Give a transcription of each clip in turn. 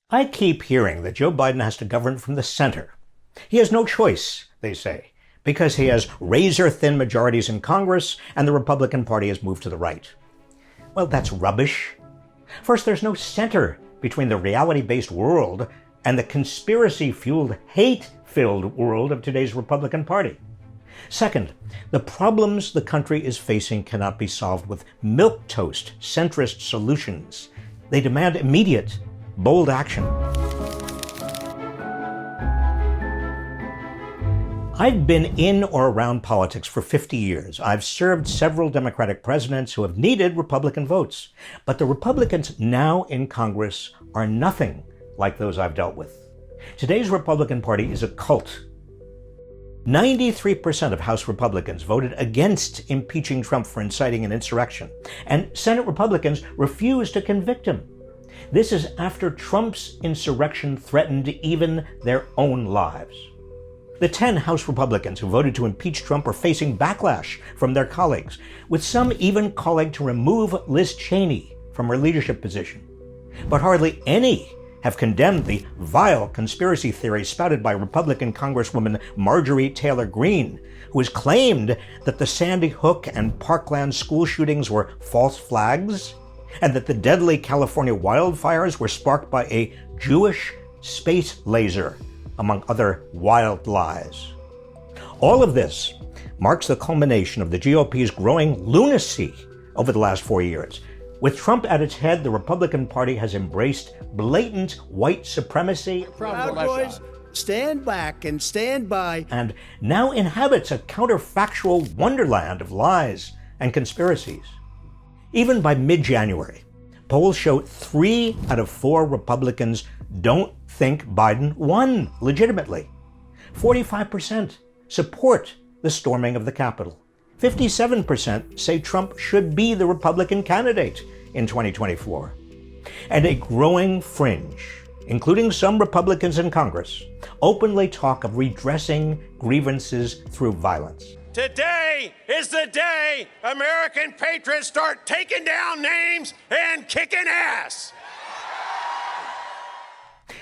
I keep hearing that Joe Biden has to govern from the center. He has no choice, they say, because he has razor-thin majorities in Congress and the Republican Party has moved to the right. Well, that's rubbish. First, there's no center between the reality-based world and the conspiracy-fueled, hate-filled world of today's Republican Party. Second, the problems the country is facing cannot be solved with milquetoast centrist solutions. They demand immediate, bold action. I've been in or around politics for 50 years. I've served several Democratic presidents who have needed Republican votes. But the Republicans now in Congress are nothing like those I've dealt with. Today's Republican Party is a cult. 93% of House Republicans voted against impeaching Trump for inciting an insurrection, and Senate Republicans refused to convict him. This is after Trump's insurrection threatened even their own lives. The 10 House Republicans who voted to impeach Trump are facing backlash from their colleagues, with some even calling to remove Liz Cheney from her leadership position. But hardly any have condemned the vile conspiracy theories spouted by Republican Congresswoman Marjorie Taylor Greene, who has claimed that the Sandy Hook and Parkland school shootings were false flags, and that the deadly California wildfires were sparked by a Jewish space laser, among other wild lies. All of this marks the culmination of the GOP's growing lunacy over the last 4 years. With Trump at its head, the Republican Party has embraced blatant white supremacy. Proud boys, stand back and stand by. And now inhabits a counterfactual wonderland of lies and conspiracies. Even by mid-January, polls show 3 out of 4 Republicans don't think Biden won legitimately. 45% support the storming of the Capitol. 57% say Trump should be the Republican candidate in 2024. And a growing fringe, including some Republicans in Congress, openly talk of redressing grievances through violence. Today is the day American patriots start taking down names and kicking ass.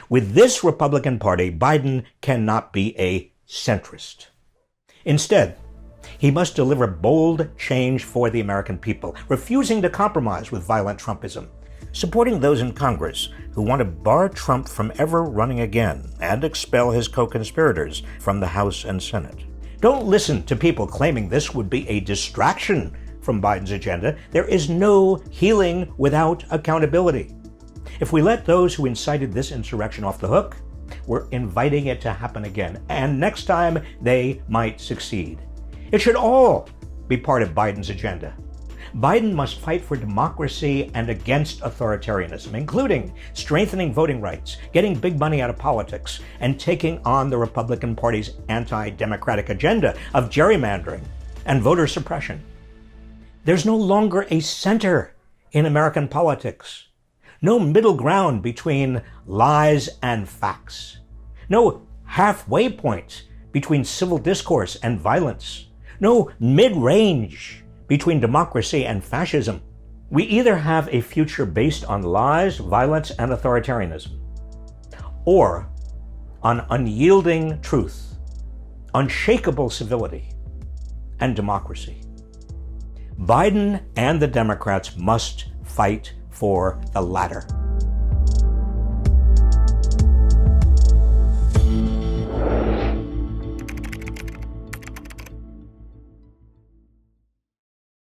With this Republican Party, Biden cannot be a centrist. Instead, he must deliver bold change for the American people, refusing to compromise with violent Trumpism, supporting those in Congress who want to bar Trump from ever running again and expel his co-conspirators from the House and Senate. Don't listen to people claiming this would be a distraction from Biden's agenda. There is no healing without accountability. If we let those who incited this insurrection off the hook, we're inviting it to happen again, and next time they might succeed. It should all be part of Biden's agenda. Biden must fight for democracy and against authoritarianism, including strengthening voting rights, getting big money out of politics, and taking on the Republican Party's anti-democratic agenda of gerrymandering and voter suppression. There's no longer a center in American politics. No middle ground between lies and facts. No halfway point between civil discourse and violence. No mid-range between democracy and fascism. We either have a future based on lies, violence, and authoritarianism, or on unyielding truth, unshakable civility, and democracy. Biden and the Democrats must fight for the latter.